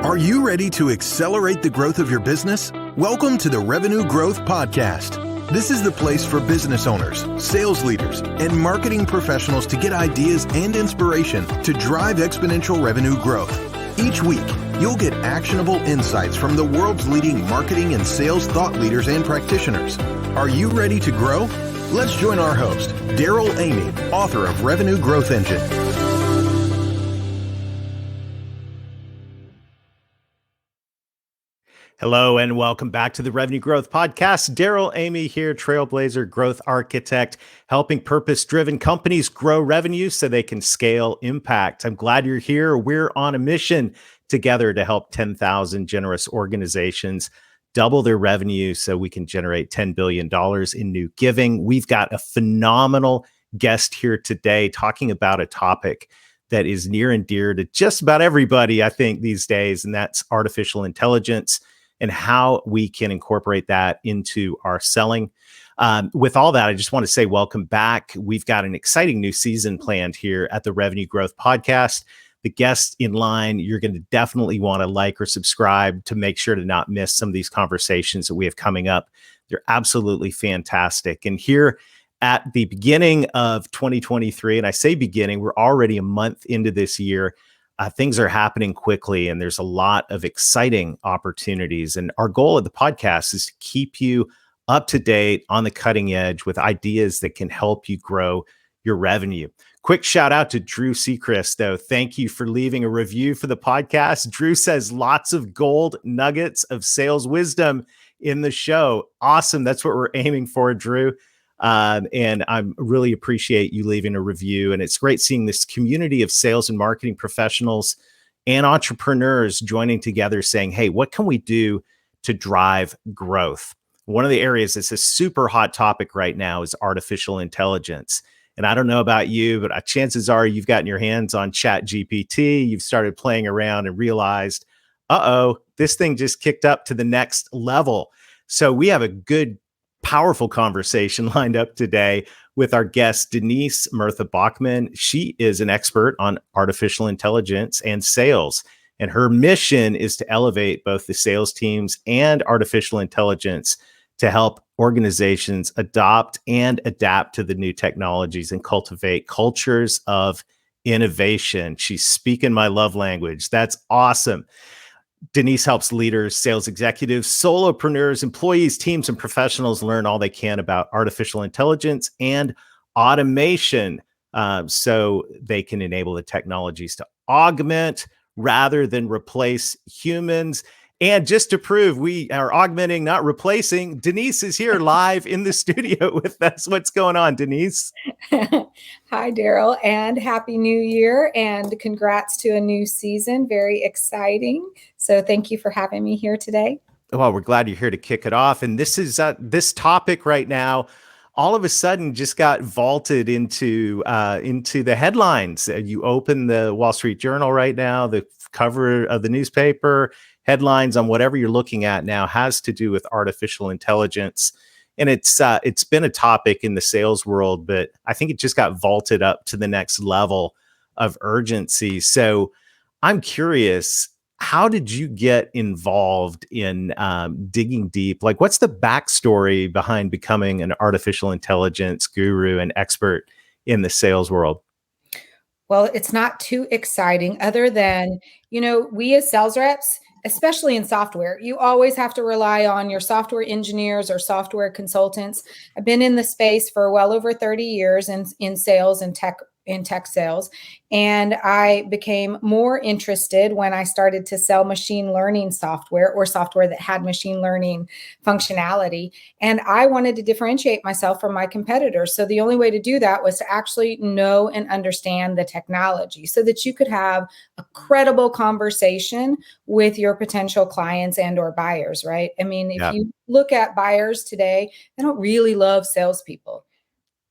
Are you ready to accelerate the growth of your business? Welcome to the Revenue Growth Podcast. This is the place for business owners, sales leaders, and marketing professionals to get ideas and inspiration to drive exponential revenue growth. Each week, you'll get actionable insights from the world's leading marketing and sales thought leaders and practitioners. Are you ready to grow? Let's join our host, Darrell, author of Revenue Growth Engine. Hello and welcome back to the Revenue Growth Podcast. Darrell here, Trailblazer Growth Architect, helping purpose-driven companies grow revenue so they can scale impact. I'm glad you're here. We're on a mission together to help 10,000 generous organizations double their revenue so we can generate $10 billion in new giving. We've got a phenomenal guest here today talking about a topic that is near and dear to just about everybody, I think, these days, and that's artificial intelligence and how we can incorporate that into our selling. With all that, I just want to say welcome back. We've got an exciting new season planned here at the Revenue Growth Podcast. The guests in line, you're going to definitely want to like or subscribe to make sure to not miss some of these conversations that we have coming up. They're absolutely fantastic. And here at the beginning of 2023, and I say beginning, we're already a month into this year. Things are happening quickly and there's a lot of exciting opportunities. And our goal of the podcast is to keep you up to date on the cutting edge with ideas that can help you grow your revenue. Quick shout out to Drew Seacrest, though. Thank you for leaving a review for the podcast. Drew says lots of gold nuggets of sales wisdom in the show. Awesome. That's what we're aiming for, Drew. And I really appreciate you leaving a review. And it's great seeing this community of sales and marketing professionals and entrepreneurs joining together saying, hey, what can we do to drive growth? One of the areas that's a super hot topic right now is artificial intelligence. And I don't know about you, but chances are you've gotten your hands on ChatGPT. You've started playing around and realized, this thing just kicked up to the next level. So we have a good powerful conversation lined up today with our guest, Denise Murtha Bachmann. She is an expert on artificial intelligence and sales, and her mission is to elevate both the sales teams and artificial intelligence to help organizations adopt and adapt to the new technologies and cultivate cultures of innovation. She's speaking my love language. That's awesome. Denise helps leaders, sales executives, solopreneurs, employees, teams, and professionals learn all they can about artificial intelligence and automation so they can enable the technologies to augment rather than replace humans. And just to prove we are augmenting, not replacing, Denise is here live in the studio with us. What's going on, Denise? Hi, Darrell, and Happy New Year, and congrats to a new season. Very exciting. So thank you for having me here today. Well, we're glad you're here to kick it off. And this is this topic right now, all of a sudden just got vaulted into the headlines. You open the Wall Street Journal right now, the cover of the newspaper, headlines on whatever you're looking at now has to do with artificial intelligence. And it's been a topic in the sales world, but I think it just got vaulted up to the next level of urgency. So I'm curious, how did you get involved in digging deep? Like, what's the backstory behind becoming an artificial intelligence guru and expert in the sales world? Well, it's not too exciting other than, we as sales reps, especially in software, you always have to rely on your software engineers or software consultants. I've been in the space for well over 30 years in sales and tech sales. And I became more interested when I started to sell machine learning software or software that had machine learning functionality. And I wanted to differentiate myself from my competitors. So the only way to do that was to actually know and understand the technology so that you could have a credible conversation with your potential clients and or buyers, right? I mean, if you look at buyers today, they don't really love salespeople,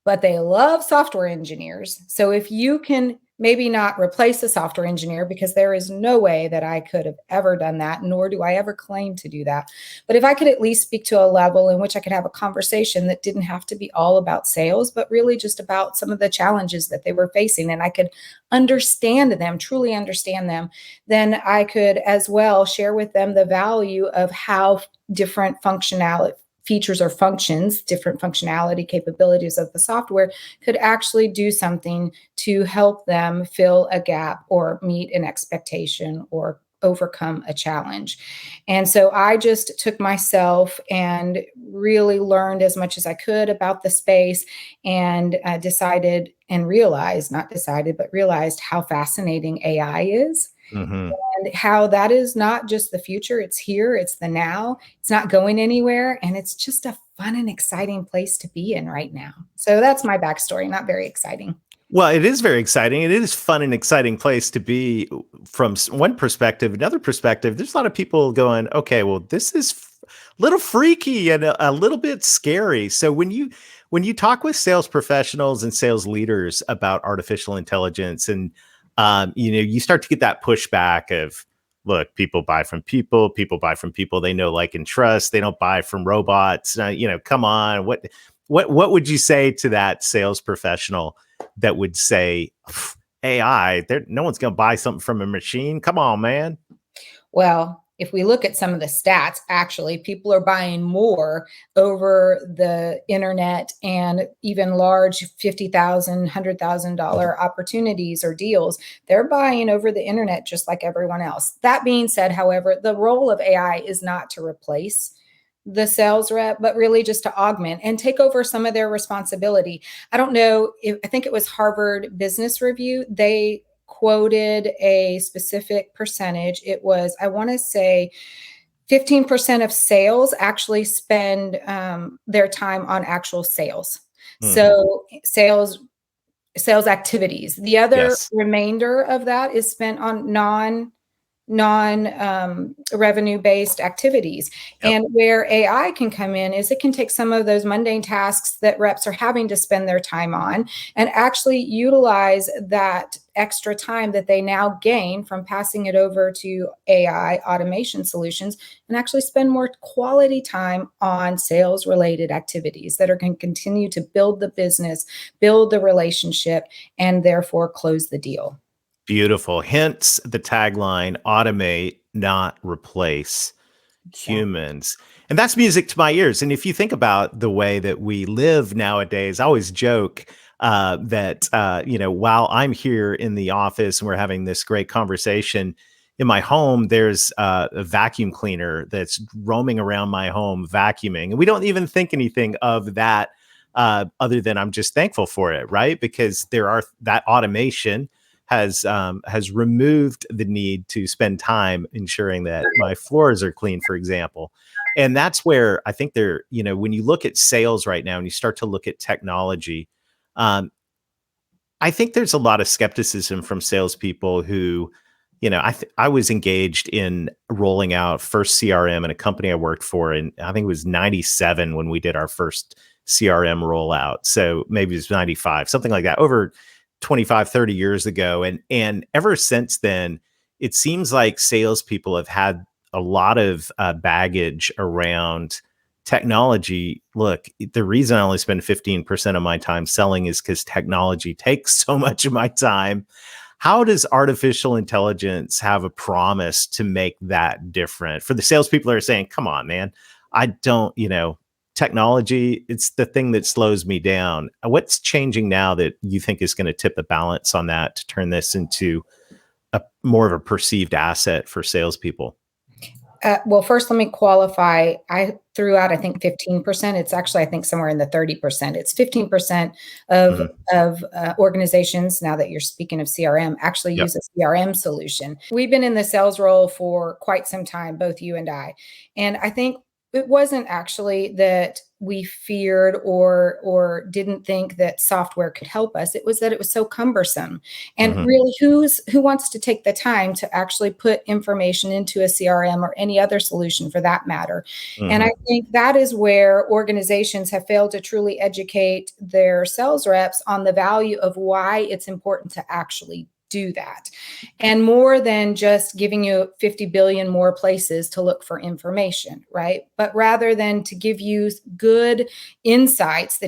but they love software engineers. So if you can Maybe not replace a software engineer, because there is no way that I could have ever done that, nor do I ever claim to do that. But if I could at least speak to a level in which I could have a conversation that didn't have to be all about sales, but really just about some of the challenges that they were facing, and I could understand them, truly understand them, then I could as well share with them the value of how different functionality features or functions, different functionality capabilities of the software could actually do something to help them fill a gap or meet an expectation or overcome a challenge. And so I just took myself and really learned as much as I could about the space, and decided and realized, not decided, but realized how fascinating AI is, Hmm. and how that is not just the future, it's here, it's the now, it's not going anywhere, and it's just a fun and exciting place to be in right now. So that's my backstory, not very exciting. Well, it is very exciting. It is fun and exciting place to be from one perspective. Another perspective, there's a lot of people going, okay, well, this is a little freaky and a little bit scary. So when you talk with sales professionals and sales leaders about artificial intelligence, and you start to get that pushback of, look, people buy from people, people buy from people they know, like, and trust. They don't buy from robots. Come on, what would you say to that sales professional that would say, AI, no one's going to buy something from a machine? Come on, man. Well, if we look at some of the stats, actually, people are buying more over the internet, and even large $50,000, $100,000 opportunities or deals. They're buying over the internet just like everyone else. That being said, however, the role of AI is not to replace the sales rep, but really just to augment and take over some of their responsibility. I don't know if, I think it was Harvard Business Review. They quoted a specific percentage. It was, I want to say, 15% of sales actually spend their time on actual sales. Mhm. So sales activities. The other Yes. remainder of that is spent on non revenue based activities. Yep. And where AI can come in is it can take some of those mundane tasks that reps are having to spend their time on, and actually utilize that extra time that they now gain from passing it over to AI automation solutions, and actually spend more quality time on sales related activities that are going to continue to build the business, build the relationship, and therefore close the deal. Beautiful. Hence the tagline, automate, not replace Exactly. humans. And that's music to my ears. And if you think about the way that we live nowadays, I always joke that, while I'm here in the office and we're having this great conversation, in my home, there's a vacuum cleaner that's roaming around my home vacuuming. And we don't even think anything of that other than I'm just thankful for it, right? Because that automation has removed the need to spend time ensuring that my floors are clean, for example. And that's where I think when you look at sales right now and you start to look at technology, um, I think there's a lot of skepticism from salespeople who, I was engaged in rolling out first CRM in a company I worked for, and I think it was 97 when we did our first CRM rollout. So maybe it's 95, something like that, over 25, 30 years ago. And ever since then, it seems like salespeople have had a lot of baggage around technology. Look, the reason I only spend 15% of my time selling is because technology takes so much of my time. How does artificial intelligence have a promise to make that different for the salespeople that are saying, come on, man, I don't, technology, it's the thing that slows me down. What's changing now that you think is going to tip the balance on that to turn this into a more of a perceived asset for salespeople? Well, first, let me qualify. I threw out, I think, 15%. It's actually, I think, somewhere in the 30%. It's 15% of Mhm. organizations, now that you're speaking of CRM, actually Yep. use a CRM solution. We've been in the sales role for quite some time, both you and I. And I think it wasn't actually that we feared or didn't think that software could help us. It was that it was so cumbersome. And Mhm. really, who wants to take the time to actually put information into a CRM or any other solution for that matter? And I Mhm. think that is where organizations have failed to truly educate their sales reps on the value of why it's important to actually do that. And more than just giving you 50 billion more places to look for information, right? But rather than to give you good insights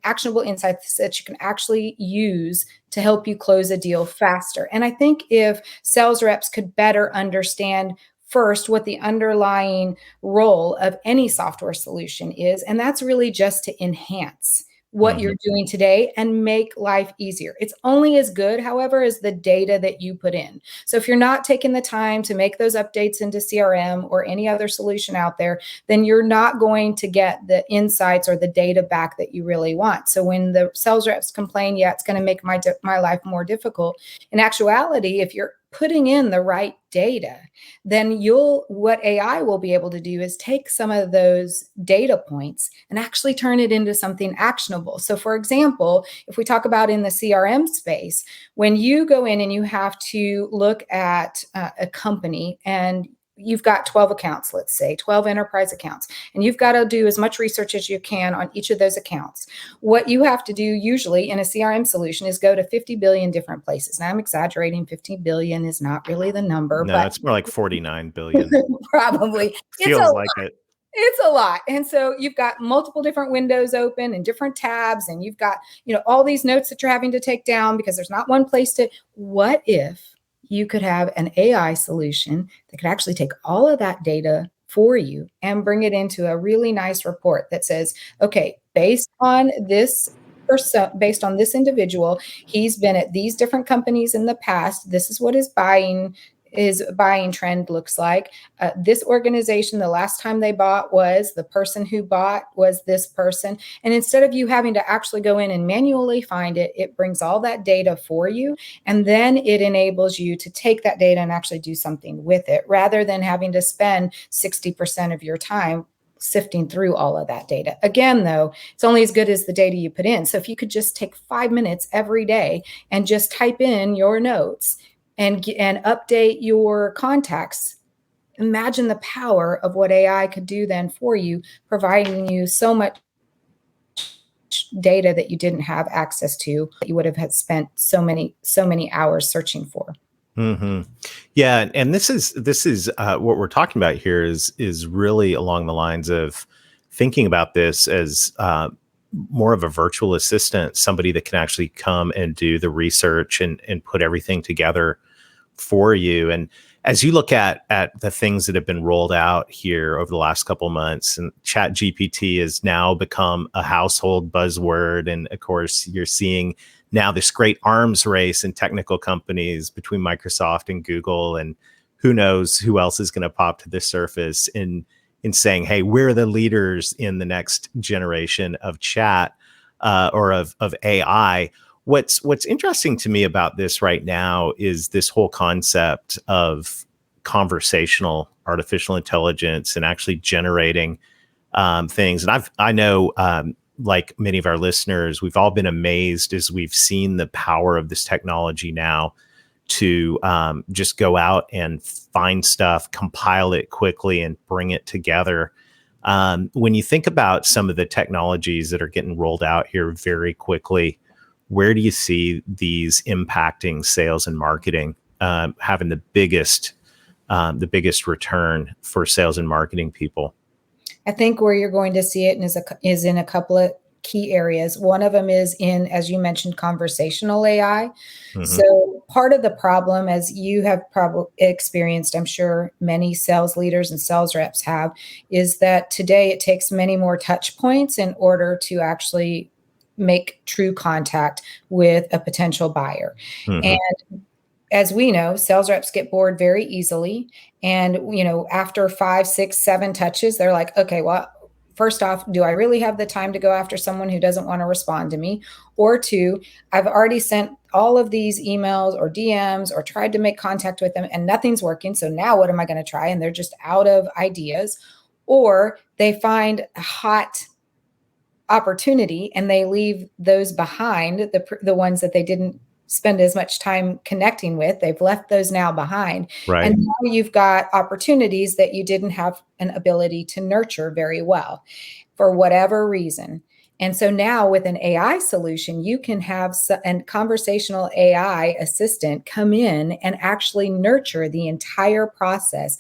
actionable insights that you can actually use to help you close a deal faster. And I think if sales reps could better understand first what the underlying role of any software solution is, and that's really just to enhance what you're doing today and make life easier. It's only as good, however, as the data that you put in. So if you're not taking the time to make those updates into CRM or any other solution out there, then you're not going to get the insights or the data back that you really want. So when the sales reps complain, yeah, it's going to make my life more difficult. In actuality, if you're putting in the right data, then what AI will be able to do is take some of those data points and actually turn it into something actionable. So for example, if we talk about in the CRM space, when you go in and you have to look at a company and you've got 12 accounts, let's say 12 enterprise accounts, and you've got to do as much research as you can on each of those accounts. What you have to do usually in a CRM solution is go to 50 billion different places. Now I'm exaggerating, 50 billion is not really the number, No, but it's more like 49 billion. probably Feels like it. It's a lot. And so you've got multiple different windows open and different tabs, and you've got, all these notes that you're having to take down because there's not one place what if you could have an AI solution that could actually take all of that data for you and bring it into a really nice report that says, okay, based on this individual, he's been at these different companies in the past. This is what his buying trend looks like. This organization, the last time they bought was the person who bought was this person. And instead of you having to actually go in and manually find it, it brings all that data for you. And then it enables you to take that data and actually do something with it rather than having to spend 60% of your time sifting through all of that data. Again, though, it's only as good as the data you put in. So if you could just take 5 minutes every day and just type in your notes and update your contacts, imagine the power of what AI could do then for you, providing you so much data that you didn't have access to, that you would have had spent so many hours searching for. Yeah, and this is what we're talking about here is really along the lines of thinking about this as more of a virtual assistant, somebody that can actually come and do the research and put everything together for you. And as you look at the things that have been rolled out here over the last couple of months, and Chat GPT has now become a household buzzword. And of course, you're seeing now this great arms race in technical companies between Microsoft and Google, and who knows who else is going to pop to the surface in saying, hey, we're the leaders in the next generation of chat or of AI. What's interesting to me about this right now is this whole concept of conversational artificial intelligence and actually generating things. And I know, like many of our listeners, we've all been amazed as we've seen the power of this technology now to just go out and find stuff, compile it quickly, and bring it together. When you think about some of the technologies that are getting rolled out here very quickly, where do you see these impacting sales and marketing, having the biggest return for sales and marketing people? I think where you're going to see it is in a couple of key areas. One of them is in, as you mentioned, conversational AI. So part of the problem, as you have probably experienced, I'm sure many sales leaders and sales reps have, is that today it takes many more touch points in order to actually make true contact with a potential buyer. And as we know, sales reps get bored very easily. And, after 5, 6, 7 touches, they're like, okay, well, first off, do I really have the time to go after someone who doesn't want to respond to me? Or 2, I've already sent all of these emails or DMs or tried to make contact with them and nothing's working. So now what am I going to try? And they're just out of ideas. Or they find a hot opportunity and they leave those behind, the ones that they didn't spend as much time connecting with. They've left those now behind. Right. And now you've got opportunities that you didn't have an ability to nurture very well for whatever reason. And so now with an AI solution, you can have a conversational AI assistant come in and actually nurture the entire process,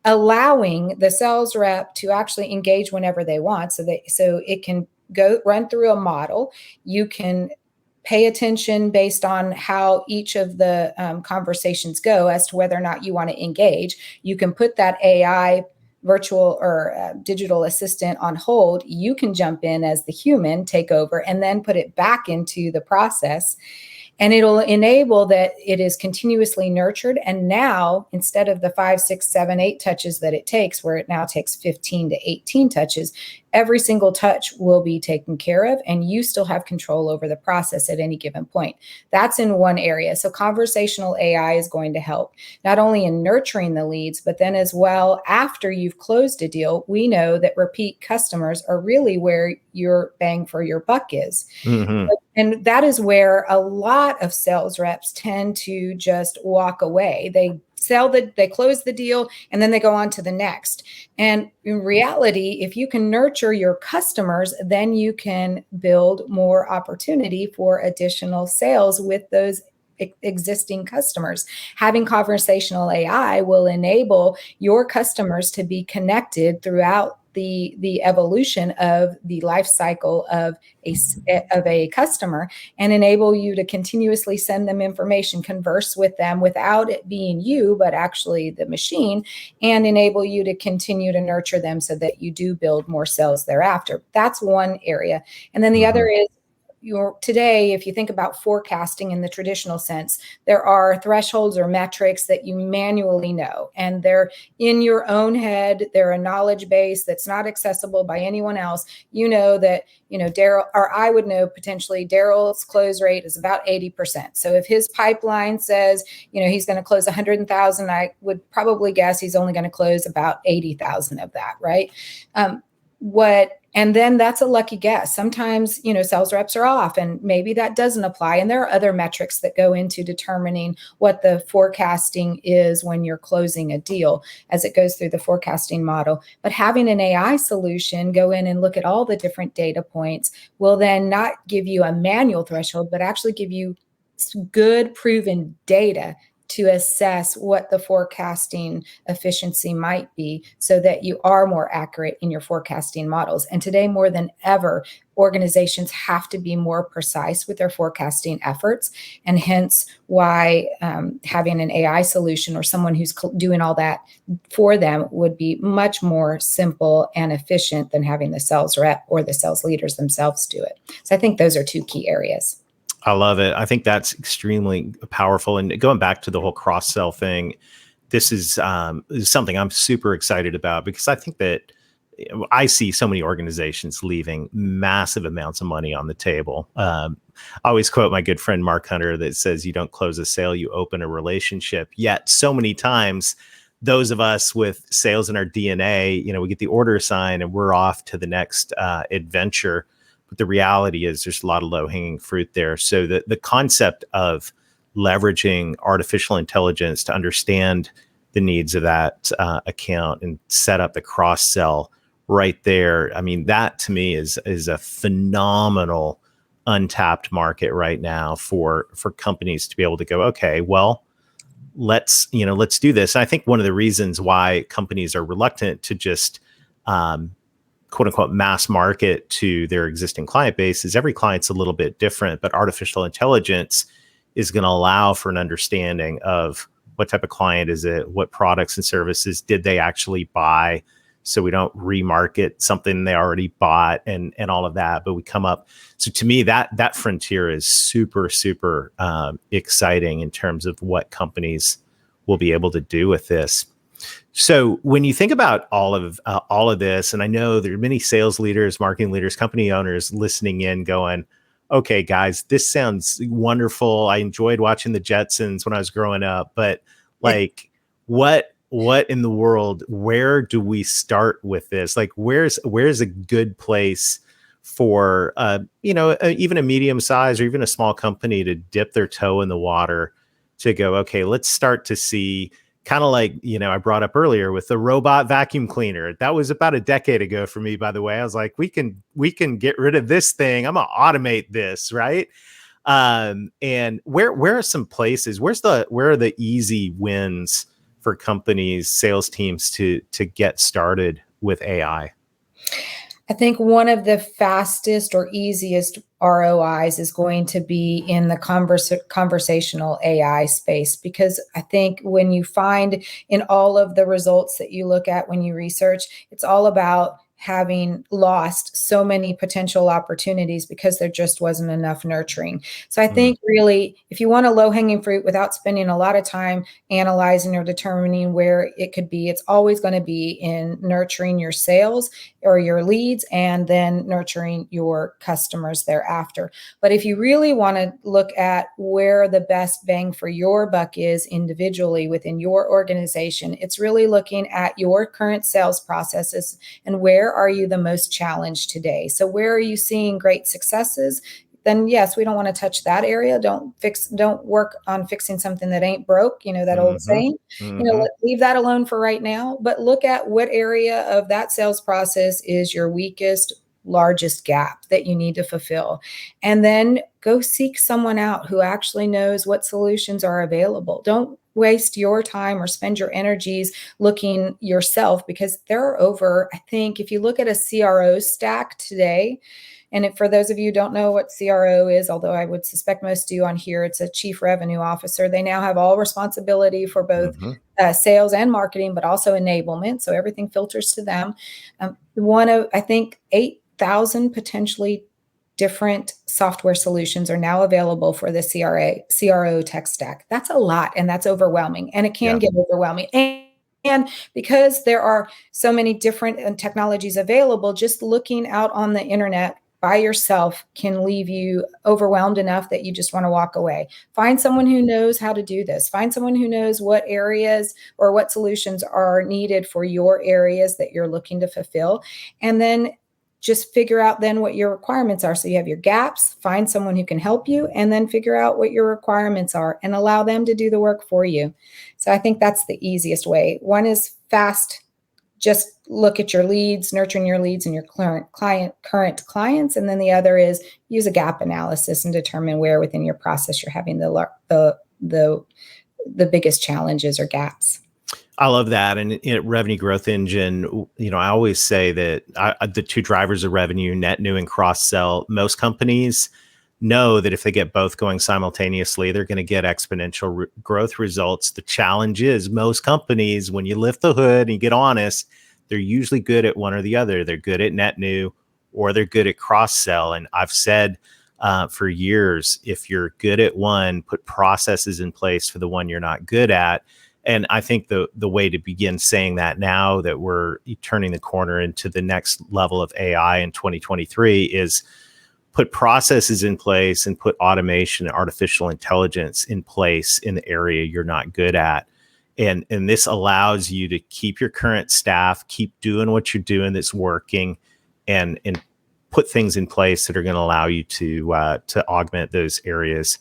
allowing the sales rep to actually engage whenever they want. So it can go run through a model. You can pay attention based on how each of the conversations go as to whether or not you want to engage. You can put that AI virtual or digital assistant on hold. You can jump in as the human, take over, and then put it back into the process. And it'll enable that it is continuously nurtured. And now, instead of the 5, 6, 7, 8 touches that it takes, where it now takes 15 to 18 touches, every single touch will be taken care of, and you still have control over the process at any given point. That's in one area. So conversational AI is going to help not only in nurturing the leads, but then as well, after you've closed a deal, we know that repeat customers are really where your bang for your buck is. Mm-hmm. And that is where a lot of sales reps tend to just walk away. They close the deal, and then they go on to the next. And in reality, if you can nurture your customers, then you can build more opportunity for additional sales with those existing customers. Having conversational AI will enable your customers to be connected throughout the evolution of the life cycle of a customer, and enable you to continuously send them information, converse with them without it being you, but actually the machine, and enable you to continue to nurture them so that you do build more sales thereafter. That's one area. And then the other is, today, if you think about forecasting in the traditional sense, there are thresholds or metrics that you manually know, and they're in your own head. They're a knowledge base that's not accessible by anyone else. You know that, Darrell, or I would know potentially Darrell's close rate is about 80%. So if his pipeline says, he's going to close 100,000, I would probably guess he's only going to close about 80,000 of that, right? And then that's a lucky guess. Sometimes, sales reps are off, and maybe that doesn't apply. And there are other metrics that go into determining what the forecasting is when you're closing a deal as it goes through the forecasting model. But having an AI solution go in and look at all the different data points will then not give you a manual threshold, but actually give you good proven data to assess what the forecasting efficiency might be, so that you are more accurate in your forecasting models. And today, more than ever, organizations have to be more precise with their forecasting efforts. And hence why having an AI solution or someone who's doing all that for them would be much more simple and efficient than having the sales rep or the sales leaders themselves do it. So I think those are two key areas. I love it. I think that's extremely powerful. And going back to the whole cross-sell thing, this is something I'm super excited about, because I think that I see so many organizations leaving massive amounts of money on the table. I always quote my good friend Mark Hunter that says, "You don't close a sale, you open a relationship." Yet so many times, those of us with sales in our DNA, we get the order assigned and we're off to the next adventure. But the reality is there's a lot of low-hanging fruit there. So the concept of leveraging artificial intelligence to understand the needs of that account and set up the cross-sell right there, I mean, that to me is a phenomenal untapped market right now for companies to be able to go, okay, well, let's do this. And I think one of the reasons why companies are reluctant to just quote unquote mass market to their existing client base is every client's a little bit different, but artificial intelligence is going to allow for an understanding of what type of client is it, what products and services did they actually buy, so we don't remarket something they already bought and all of that, but we come up. So to me, that frontier is super, super exciting in terms of what companies will be able to do with this. So when you think about all of this, and I know there are many sales leaders, marketing leaders, company owners listening in going, okay, guys, this sounds wonderful. I enjoyed watching the Jetsons when I was growing up, but like what in the world, where do we start with this? Like, where's a good place for, even a medium size or even a small company to dip their toe in the water to go, okay, let's start to see kind of like, I brought up earlier with the robot vacuum cleaner. That was about a decade ago for me, by the way. I was like, we can get rid of this thing. I'm gonna automate this, right? And where are some places? Where are the easy wins for companies, sales teams to get started with AI? I think one of the fastest or easiest ROIs is going to be in the conversational AI space, because I think when you find in all of the results that you look at when you research, it's all about having lost so many potential opportunities because there just wasn't enough nurturing. So I think really, if you want a low-hanging fruit without spending a lot of time analyzing or determining where it could be, it's always going to be in nurturing your sales or your leads, and then nurturing your customers thereafter. But if you really want to look at where the best bang for your buck is individually within your organization, it's really looking at your current sales processes and where are you the most challenged today. So where are you seeing great successes? Then yes, we don't want to touch that area. Don't work on fixing something that ain't broke, that old saying. Leave that alone for right now, but look at what area of that sales process is your weakest, largest gap that you need to fulfill. And then go seek someone out who actually knows what solutions are available. Don't waste your time or spend your energies looking yourself, because there are over, I think, if you look at a CRO stack today, and for those of you who don't know what CRO is, although I would suspect most do on here, it's a chief revenue officer. They now have all responsibility for both sales and marketing, but also enablement. So everything filters to them. One of, I think, 8,000 potentially different software solutions are now available for the CRO tech stack. That's a lot, and that's overwhelming, and it can get overwhelming. And because there are so many different technologies available, just looking out on the internet by yourself can leave you overwhelmed enough that you just want to walk away. Find someone who knows how to do this. Find someone who knows what areas or what solutions are needed for your areas that you're looking to fulfill. And then just figure out then what your requirements are. So you have your gaps, find someone who can help you, and then figure out what your requirements are and allow them to do the work for you. So I think that's the easiest way. One is fast. Just look at your leads, nurturing your leads and your current clients. And then the other is use a gap analysis and determine where within your process you're having the biggest challenges or gaps. I love that. And revenue growth engine, I always say that the two drivers of revenue, net new and cross sell, most companies know that if they get both going simultaneously, they're going to get exponential growth results. The challenge is most companies, when you lift the hood and you get honest, they're usually good at one or the other. They're good at net new or they're good at cross sell. And I've said for years, if you're good at one, put processes in place for the one you're not good at. And I think the way to begin saying that now that we're turning the corner into the next level of AI in 2023 is put processes in place and put automation and artificial intelligence in place in the area you're not good at. And this allows you to keep your current staff, keep doing what you're doing that's working, and put things in place that are going to allow you to augment those areas.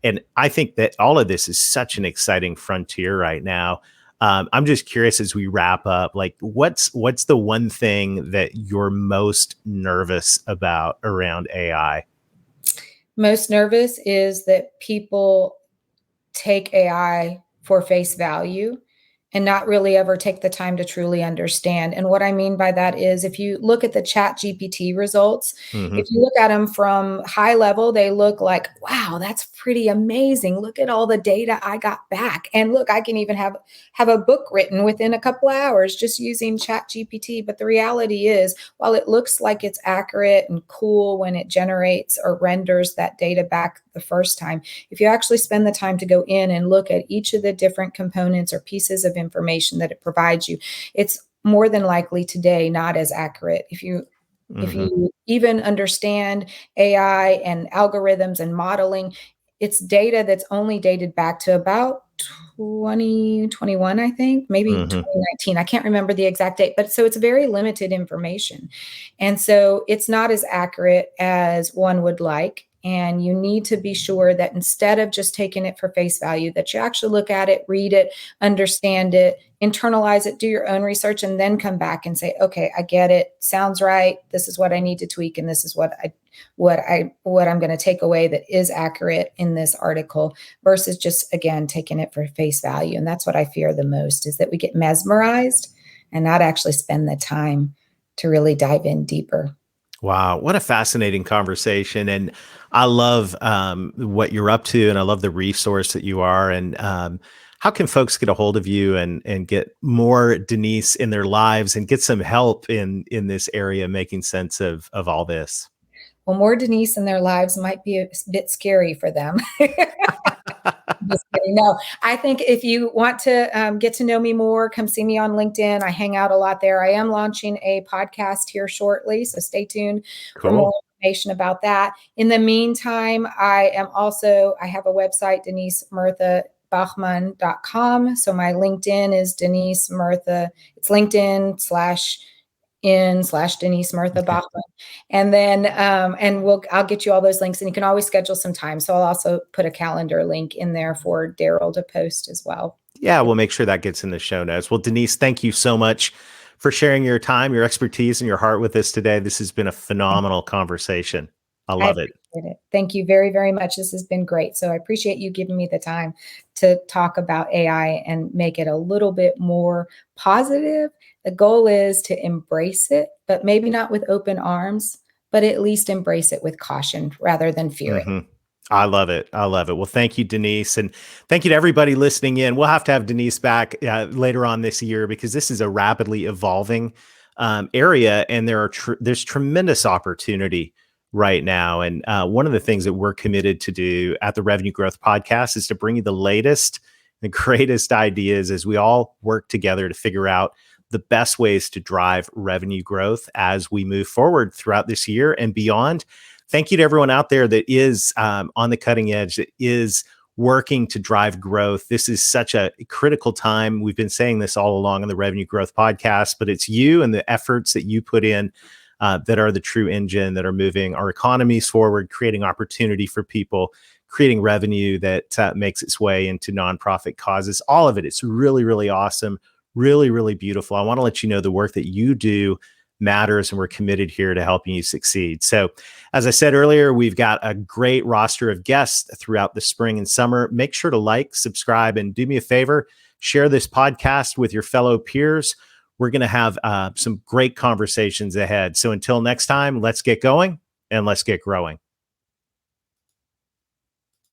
And I think that all of this is such an exciting frontier right now. I'm just curious as we wrap up, like what's the one thing that you're most nervous about around AI? Most nervous is that people take AI for face value and not really ever take the time to truly understand. And what I mean by that is if you look at the Chat GPT results, if you look at them from high level, they look like, wow, that's pretty amazing. Look at all the data I got back. And look, I can even have a book written within a couple of hours just using Chat GPT. But the reality is, while it looks like it's accurate and cool when it generates or renders that data back the first time, if you actually spend the time to go in and look at each of the different components or pieces of information that it provides you, it's more than likely today not as accurate. If you even understand AI and algorithms and modeling, it's data that's only dated back to about 2021, I think, maybe 2019. I can't remember the exact date, but so it's very limited information. And so it's not as accurate as one would like. And you need to be sure that instead of just taking it for face value, that you actually look at it, read it, understand it, internalize it, do your own research, and then come back and say, okay, I get it. Sounds right. This is what I need to tweak. And this is what I'm going to take away that is accurate in this article, versus just, again, taking it for face value. And that's what I fear the most, is that we get mesmerized and not actually spend the time to really dive in deeper. Wow, what a fascinating conversation. And I love what you're up to, and I love the resource that you are. And how can folks get a hold of you and get more Denise in their lives and get some help in this area, making sense of all this? Well, more Denise in their lives might be a bit scary for them. Just kidding. No, I think if you want to get to know me more, come see me on LinkedIn. I hang out a lot there. I am launching a podcast here shortly, so stay tuned for more information about that. In the meantime, I have a website, Denise Murtha Bachmann.com. So my LinkedIn is Denise Murtha. It's LinkedIn/Denise Murtha Bachmann. And then, I'll get you all those links, and you can always schedule some time. So I'll also put a calendar link in there for Darrell to post as well. Yeah, we'll make sure that gets in the show notes. Well, Denise, thank you so much for sharing your time, your expertise, and your heart with us today. This has been a phenomenal conversation. I love it. Thank you very, very much. This has been great. So I appreciate you giving me the time to talk about AI and make it a little bit more positive. The goal is to embrace it, but maybe not with open arms, but at least embrace it with caution rather than fear it. Mm-hmm. I love it. I love it. Well, thank you, Denise. And thank you to everybody listening in. We'll have to have Denise back later on this year, because this is a rapidly evolving area, and there's tremendous opportunity right now. And one of the things that we're committed to do at the Revenue Growth Podcast is to bring you the latest, the greatest ideas as we all work together to figure out the best ways to drive revenue growth as we move forward throughout this year and beyond. Thank you to everyone out there that is on the cutting edge, that is working to drive growth. This is such a critical time. We've been saying this all along on the Revenue Growth Podcast, but it's you and the efforts that you put in that are the true engine that are moving our economies forward, creating opportunity for people, creating revenue that makes its way into nonprofit causes. All of it. It's really, really awesome. Really, really beautiful. I want to let you know the work that you do matters, and we're committed here to helping you succeed. So, as I said earlier, we've got a great roster of guests throughout the spring and summer. Make sure to like, subscribe, and do me a favor, share this podcast with your fellow peers. We're going to have some great conversations ahead. So until next time, let's get going and let's get growing.